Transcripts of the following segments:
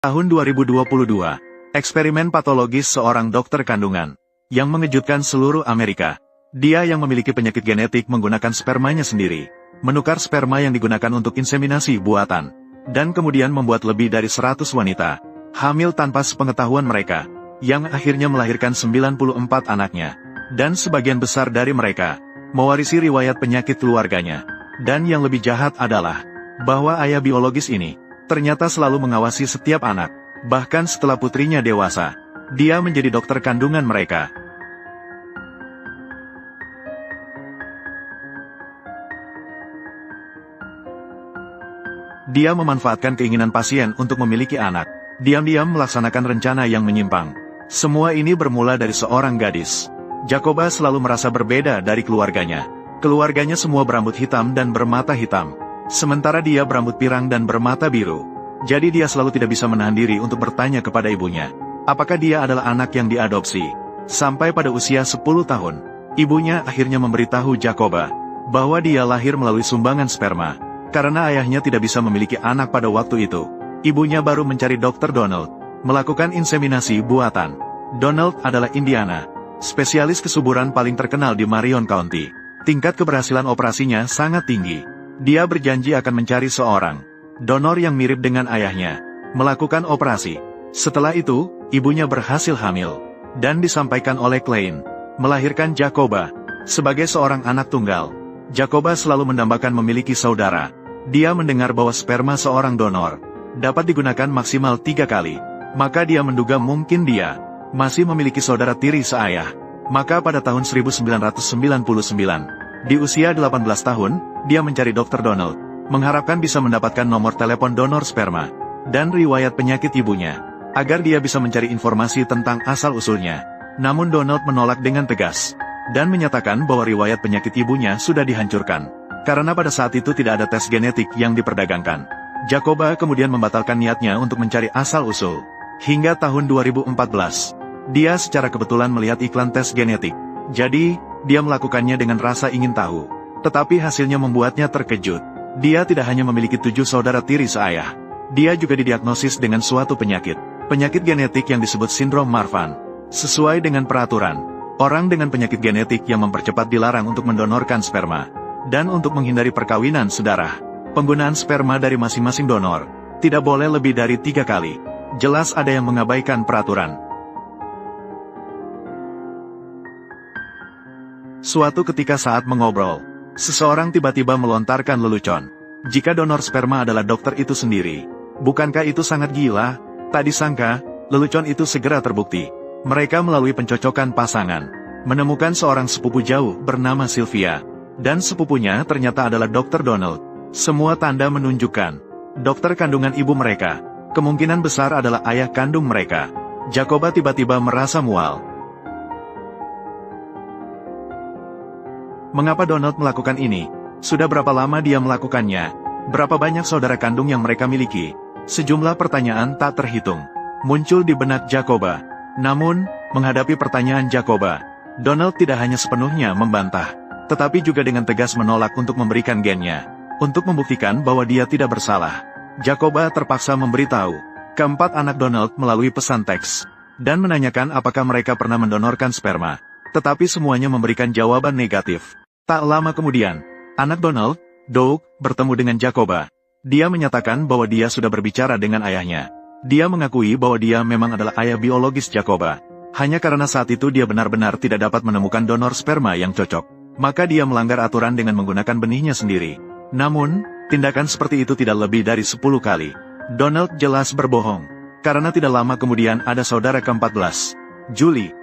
Tahun 2022, eksperimen patologis seorang dokter kandungan yang mengejutkan seluruh Amerika. Dia yang memiliki penyakit genetik menggunakan spermanya sendiri, menukar sperma yang digunakan untuk inseminasi buatan, dan kemudian membuat lebih dari 100 wanita hamil tanpa sepengetahuan mereka, yang akhirnya melahirkan 94 anaknya, dan sebagian besar dari mereka mewarisi riwayat penyakit keluarganya. Dan yang lebih jahat adalah bahwa ayah biologis ini ternyata selalu mengawasi setiap anak, bahkan setelah putrinya dewasa, dia menjadi dokter kandungan mereka. Dia memanfaatkan keinginan pasien untuk memiliki anak, diam-diam melaksanakan rencana yang menyimpang. Semua ini bermula dari seorang gadis. Jacoba selalu merasa berbeda dari keluarganya. Keluarganya semua berambut hitam dan bermata hitam, sementara dia berambut pirang dan bermata biru. Jadi dia selalu tidak bisa menahan diri untuk bertanya kepada ibunya, apakah dia adalah anak yang diadopsi. Sampai pada usia 10 tahun, ibunya akhirnya memberitahu Jacoba bahwa dia lahir melalui sumbangan sperma. Karena ayahnya tidak bisa memiliki anak pada waktu itu, ibunya baru mencari Dr. Donald, melakukan inseminasi buatan. Donald adalah Indiana, spesialis kesuburan paling terkenal di Marion County. Tingkat keberhasilan operasinya sangat tinggi. Dia berjanji akan mencari seorang donor yang mirip dengan ayahnya, melakukan operasi. Setelah itu, ibunya berhasil hamil, dan disampaikan oleh Klein, melahirkan Jacoba. Sebagai seorang anak tunggal, Jacoba selalu mendambakan memiliki saudara. Dia mendengar bahwa sperma seorang donor dapat digunakan maksimal 3 kali, maka dia menduga mungkin dia masih memiliki saudara tiri seayah. Maka pada tahun 1999, di usia 18 tahun, dia mencari Dr. Donald, mengharapkan bisa mendapatkan nomor telepon donor sperma dan riwayat penyakit ibunya, agar dia bisa mencari informasi tentang asal-usulnya. Namun Donald menolak dengan tegas, dan menyatakan bahwa riwayat penyakit ibunya sudah dihancurkan, karena pada saat itu tidak ada tes genetik yang diperdagangkan. Jacoba kemudian membatalkan niatnya untuk mencari asal-usul. Hingga tahun 2014, dia secara kebetulan melihat iklan tes genetik. Jadi, dia melakukannya dengan rasa ingin tahu. Tetapi hasilnya membuatnya terkejut. Dia tidak hanya memiliki 7 saudara tiri seayah. Dia juga didiagnosis dengan suatu penyakit genetik yang disebut sindrom Marfan. Sesuai dengan peraturan, orang dengan penyakit genetik yang mempercepat dilarang untuk mendonorkan sperma. Dan untuk menghindari perkawinan sedarah, penggunaan sperma dari masing-masing donor tidak boleh lebih dari 3 kali. Jelas ada yang mengabaikan peraturan. Suatu ketika saat mengobrol, seseorang tiba-tiba melontarkan lelucon. Jika donor sperma adalah dokter itu sendiri, bukankah itu sangat gila? Tak disangka, lelucon itu segera terbukti. Mereka melalui pencocokan pasangan, menemukan seorang sepupu jauh bernama Sylvia, dan sepupunya ternyata adalah Dr. Donald. Semua tanda menunjukkan, dokter kandungan ibu mereka, kemungkinan besar adalah ayah kandung mereka. Jacoba tiba-tiba merasa mual. Mengapa Donald melakukan ini? Sudah berapa lama dia melakukannya? Berapa banyak saudara kandung yang mereka miliki? Sejumlah pertanyaan tak terhitung muncul di benak Jacoba. Namun, menghadapi pertanyaan Jacoba, Donald tidak hanya sepenuhnya membantah, tetapi juga dengan tegas menolak untuk memberikan gennya. Untuk membuktikan bahwa dia tidak bersalah, Jacoba terpaksa memberitahu keempat anak Donald melalui pesan teks, dan menanyakan apakah mereka pernah mendonorkan sperma. Tetapi semuanya memberikan jawaban negatif. Tak lama kemudian, anak Donald, Doug, bertemu dengan Jacoba. Dia menyatakan bahwa dia sudah berbicara dengan ayahnya. Dia mengakui bahwa dia memang adalah ayah biologis Jacoba. Hanya karena saat itu dia benar-benar tidak dapat menemukan donor sperma yang cocok, maka dia melanggar aturan dengan menggunakan benihnya sendiri. Namun, tindakan seperti itu tidak lebih dari 10 kali. Donald jelas berbohong. Karena tidak lama kemudian ada saudara ke-14, Julie.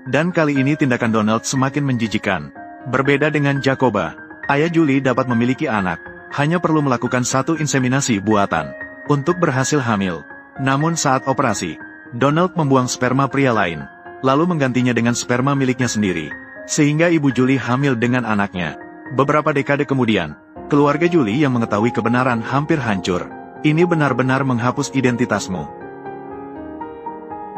Dan kali ini tindakan Donald semakin menjijikan. Berbeda dengan Jacoba, ayah Julie dapat memiliki anak, hanya perlu melakukan 1 inseminasi buatan untuk berhasil hamil. Namun saat operasi, Donald membuang sperma pria lain, lalu menggantinya dengan sperma miliknya sendiri, sehingga ibu Julie hamil dengan anaknya. Beberapa dekade kemudian, keluarga Julie yang mengetahui kebenaran hampir hancur. Ini benar-benar menghapus identitasmu.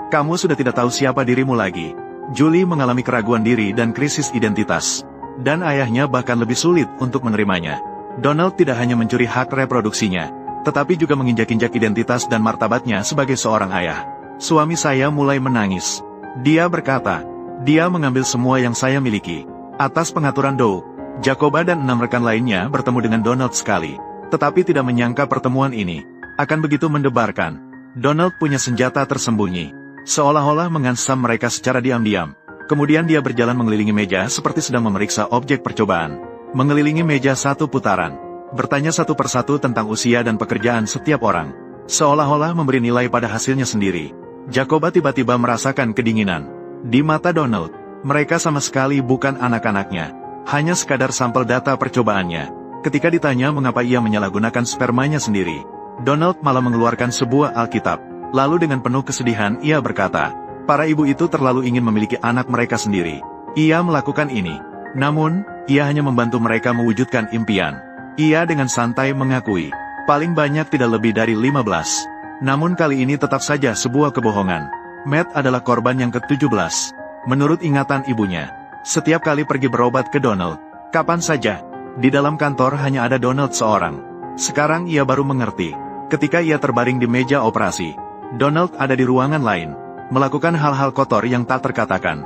Kamu sudah tidak tahu siapa dirimu lagi. Julie mengalami keraguan diri dan krisis identitas, dan ayahnya bahkan lebih sulit untuk menerimanya. Donald tidak hanya mencuri hak reproduksinya, tetapi juga menginjak-injak identitas dan martabatnya sebagai seorang ayah. Suami saya mulai menangis. Dia berkata, dia mengambil semua yang saya miliki. Atas pengaturan Doug, Jacoba dan 6 rekan lainnya bertemu dengan Donald sekali. Tetapi tidak menyangka pertemuan ini akan begitu mendebarkan. Donald punya senjata tersembunyi, seolah-olah mengancam mereka secara diam-diam. Kemudian dia berjalan mengelilingi meja seperti sedang memeriksa objek percobaan. Mengelilingi meja satu putaran, bertanya satu persatu tentang usia dan pekerjaan setiap orang, seolah-olah memberi nilai pada hasilnya sendiri. Jacoba tiba-tiba merasakan kedinginan. Di mata Donald, mereka sama sekali bukan anak-anaknya, hanya sekadar sampel data percobaannya. Ketika ditanya mengapa ia menyalahgunakan spermanya sendiri, Donald malah mengeluarkan sebuah Alkitab. Lalu dengan penuh kesedihan ia berkata, para ibu itu terlalu ingin memiliki anak mereka sendiri. Ia melakukan ini, namun, ia hanya membantu mereka mewujudkan impian. Ia dengan santai mengakui, paling banyak tidak lebih dari 15. Namun kali ini tetap saja sebuah kebohongan. Matt adalah korban yang ke-17. Menurut ingatan ibunya, setiap kali pergi berobat ke Donald, kapan saja, di dalam kantor hanya ada Donald seorang. Sekarang ia baru mengerti, ketika ia terbaring di meja operasi, Donald ada di ruangan lain, melakukan hal-hal kotor yang tak terkatakan.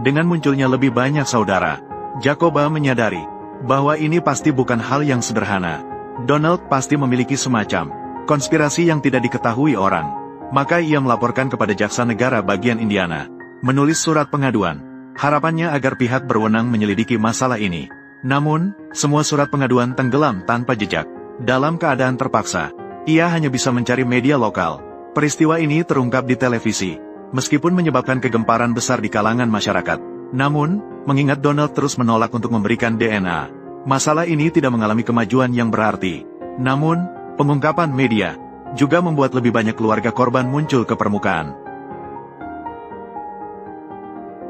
Dengan munculnya lebih banyak saudara, Jacoba menyadari bahwa ini pasti bukan hal yang sederhana. Donald pasti memiliki semacam konspirasi yang tidak diketahui orang. Maka ia melaporkan kepada Jaksa Negara bagian Indiana, menulis surat pengaduan. Harapannya agar pihak berwenang menyelidiki masalah ini. Namun, semua surat pengaduan tenggelam tanpa jejak. Dalam keadaan terpaksa, ia hanya bisa mencari media lokal. Peristiwa ini terungkap di televisi, meskipun menyebabkan kegemparan besar di kalangan masyarakat. Namun, mengingat Donald terus menolak untuk memberikan DNA, masalah ini tidak mengalami kemajuan yang berarti. Namun, pengungkapan media juga membuat lebih banyak keluarga korban muncul ke permukaan.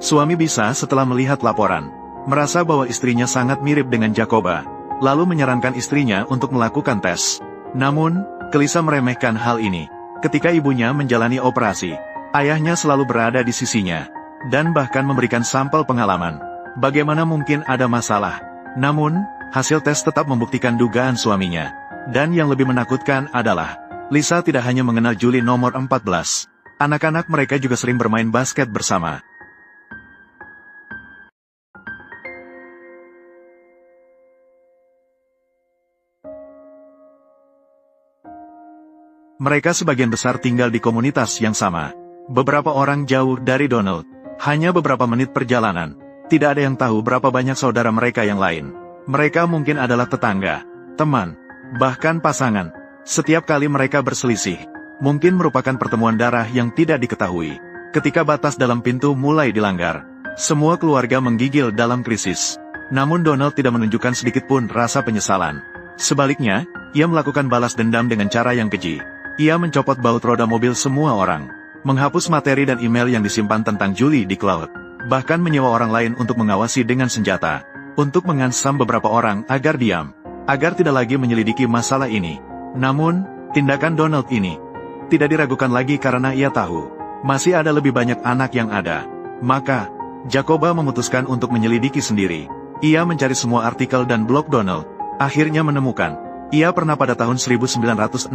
Suami Bisa setelah melihat laporan, merasa bahwa istrinya sangat mirip dengan Jacoba, lalu menyarankan istrinya untuk melakukan tes. Namun, Kelisa meremehkan hal ini. Ketika ibunya menjalani operasi, ayahnya selalu berada di sisinya, dan bahkan memberikan sampel pengalaman. Bagaimana mungkin ada masalah? Namun, hasil tes tetap membuktikan dugaan suaminya. Dan yang lebih menakutkan adalah, Lisa tidak hanya mengenal Julie nomor 14. Anak-anak mereka juga sering bermain basket bersama. Mereka sebagian besar tinggal di komunitas yang sama. Beberapa orang jauh dari Donald. Hanya beberapa menit perjalanan. Tidak ada yang tahu berapa banyak saudara mereka yang lain. Mereka mungkin adalah tetangga, teman, bahkan pasangan. Setiap kali mereka berselisih, mungkin merupakan pertemuan darah yang tidak diketahui. Ketika batas dalam pintu mulai dilanggar, semua keluarga menggigil dalam krisis. Namun Donald tidak menunjukkan sedikitpun rasa penyesalan. Sebaliknya, ia melakukan balas dendam dengan cara yang keji. Ia mencopot baut roda mobil semua orang, menghapus materi dan email yang disimpan tentang Julie di cloud, bahkan menyewa orang lain untuk mengawasi dengan senjata, untuk mengancam beberapa orang agar diam, agar tidak lagi menyelidiki masalah ini. Namun, tindakan Donald ini tidak diragukan lagi karena ia tahu, masih ada lebih banyak anak yang ada. Maka, Jacoba memutuskan untuk menyelidiki sendiri. Ia mencari semua artikel dan blog Donald. Akhirnya menemukan, ia pernah pada tahun 1963,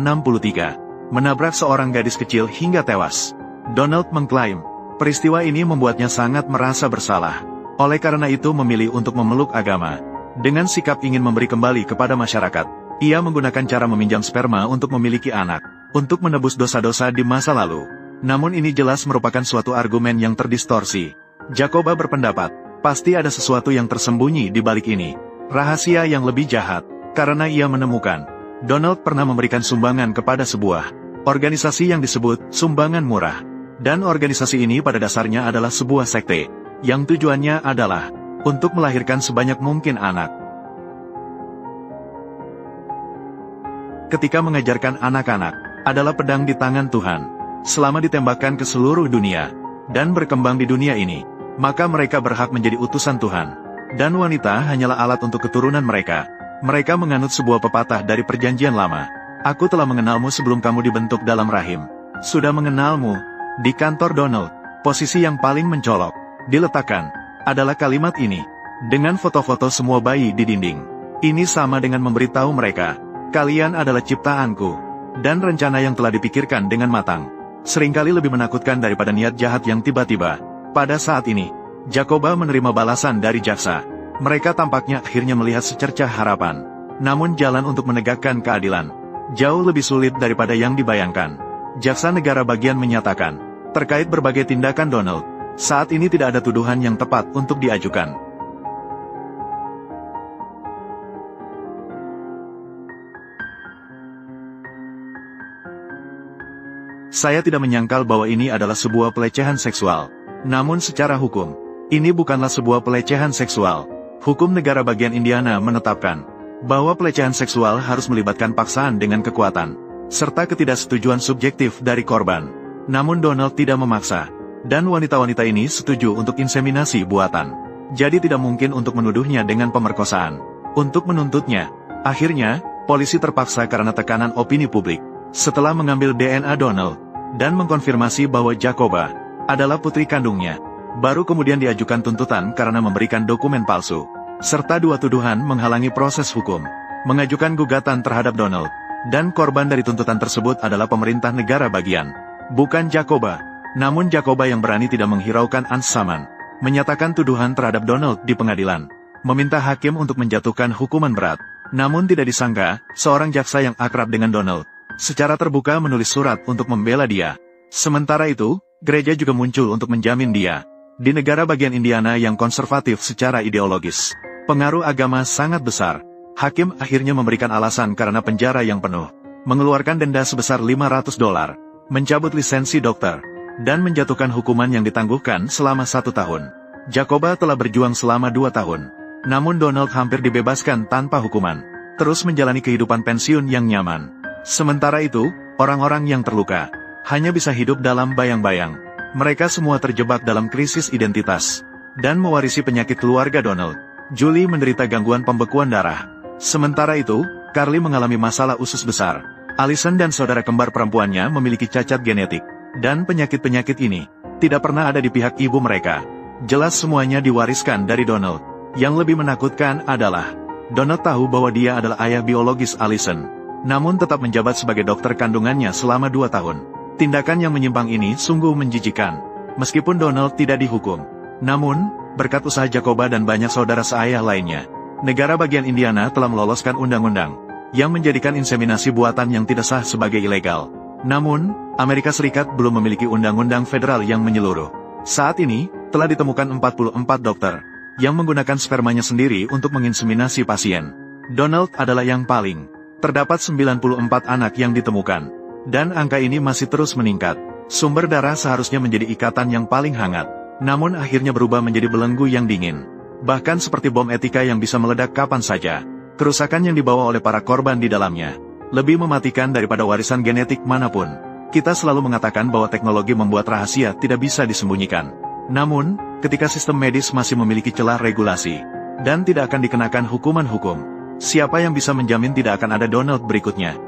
menabrak seorang gadis kecil hingga tewas. Donald mengklaim, peristiwa ini membuatnya sangat merasa bersalah. Oleh karena itu memilih untuk memeluk agama. Dengan sikap ingin memberi kembali kepada masyarakat, ia menggunakan cara meminjam sperma untuk memiliki anak, untuk menebus dosa-dosa di masa lalu. Namun ini jelas merupakan suatu argumen yang terdistorsi. Jacoba berpendapat, pasti ada sesuatu yang tersembunyi di balik ini. Rahasia yang lebih jahat, karena ia menemukan, Donald pernah memberikan sumbangan kepada sebuah organisasi yang disebut Sumbangan Murah. Dan organisasi ini pada dasarnya adalah sebuah sekte, yang tujuannya adalah untuk melahirkan sebanyak mungkin anak. Ketika mengajarkan anak-anak adalah pedang di tangan Tuhan, selama ditembakkan ke seluruh dunia, dan berkembang di dunia ini, maka mereka berhak menjadi utusan Tuhan. Dan wanita hanyalah alat untuk keturunan mereka. Mereka menganut sebuah pepatah dari Perjanjian Lama. Aku telah mengenalmu sebelum kamu dibentuk dalam rahim. Sudah mengenalmu. Di kantor Donald, posisi yang paling mencolok diletakkan adalah kalimat ini. Dengan foto-foto semua bayi di dinding. Ini sama dengan memberitahu mereka, kalian adalah ciptaanku. Dan rencana yang telah dipikirkan dengan matang. Seringkali lebih menakutkan daripada niat jahat yang tiba-tiba. Pada saat ini, Jacoba menerima balasan dari jaksa. Mereka tampaknya akhirnya melihat secercah harapan. Namun jalan untuk menegakkan keadilan jauh lebih sulit daripada yang dibayangkan. Jaksa negara bagian menyatakan, terkait berbagai tindakan Donald, saat ini tidak ada tuduhan yang tepat untuk diajukan. Saya tidak menyangkal bahwa ini adalah sebuah pelecehan seksual. Namun secara hukum, ini bukanlah sebuah pelecehan seksual. Hukum negara bagian Indiana menetapkan bahwa pelecehan seksual harus melibatkan paksaan dengan kekuatan, serta ketidaksetujuan subjektif dari korban. Namun Donald tidak memaksa, dan wanita-wanita ini setuju untuk inseminasi buatan. Jadi tidak mungkin untuk menuduhnya dengan pemerkosaan. Untuk menuntutnya, akhirnya, polisi terpaksa karena tekanan opini publik. Setelah mengambil DNA Donald, dan mengkonfirmasi bahwa Jacoba adalah putri kandungnya, baru kemudian diajukan tuntutan karena memberikan dokumen palsu, serta dua tuduhan menghalangi proses hukum. Mengajukan gugatan terhadap Donald, dan korban dari tuntutan tersebut adalah pemerintah negara bagian, bukan Jacoba. Namun Jacoba yang berani tidak menghiraukan ancaman, menyatakan tuduhan terhadap Donald di pengadilan, meminta hakim untuk menjatuhkan hukuman berat. Namun tidak disangka, seorang jaksa yang akrab dengan Donald, secara terbuka menulis surat untuk membela dia. Sementara itu, gereja juga muncul untuk menjamin dia. Di negara bagian Indiana yang konservatif secara ideologis, pengaruh agama sangat besar. Hakim akhirnya memberikan alasan karena penjara yang penuh, mengeluarkan denda sebesar $500, mencabut lisensi dokter, dan menjatuhkan hukuman yang ditangguhkan selama 1 tahun. Jacoba telah berjuang selama 2 tahun. Namun Donald hampir dibebaskan tanpa hukuman, terus menjalani kehidupan pensiun yang nyaman. Sementara itu, orang-orang yang terluka hanya bisa hidup dalam bayang-bayang. Mereka semua terjebak dalam krisis identitas dan mewarisi penyakit keluarga Donald. Julie menderita gangguan pembekuan darah. Sementara itu, Carly mengalami masalah usus besar. Allison dan saudara kembar perempuannya memiliki cacat genetik, dan penyakit-penyakit ini tidak pernah ada di pihak ibu mereka. Jelas semuanya diwariskan dari Donald. Yang lebih menakutkan adalah, Donald tahu bahwa dia adalah ayah biologis Allison, namun tetap menjabat sebagai dokter kandungannya selama 2 tahun. Tindakan yang menyimpang ini sungguh menjijikan. Meskipun Donald tidak dihukum, namun, berkat usaha Jacoba dan banyak saudara seayah lainnya, negara bagian Indiana telah meloloskan undang-undang yang menjadikan inseminasi buatan yang tidak sah sebagai ilegal. Namun, Amerika Serikat belum memiliki undang-undang federal yang menyeluruh. Saat ini, telah ditemukan 44 dokter yang menggunakan spermanya sendiri untuk menginseminasi pasien. Donald adalah yang paling. Terdapat 94 anak yang ditemukan, dan angka ini masih terus meningkat. Sumber darah seharusnya menjadi ikatan yang paling hangat, namun akhirnya berubah menjadi belenggu yang dingin. Bahkan seperti bom etika yang bisa meledak kapan saja. Kerusakan yang dibawa oleh para korban di dalamnya lebih mematikan daripada warisan genetik manapun. Kita selalu mengatakan bahwa teknologi membuat rahasia tidak bisa disembunyikan. Namun, ketika sistem medis masih memiliki celah regulasi, dan tidak akan dikenakan hukuman hukum, siapa yang bisa menjamin tidak akan ada Donald berikutnya?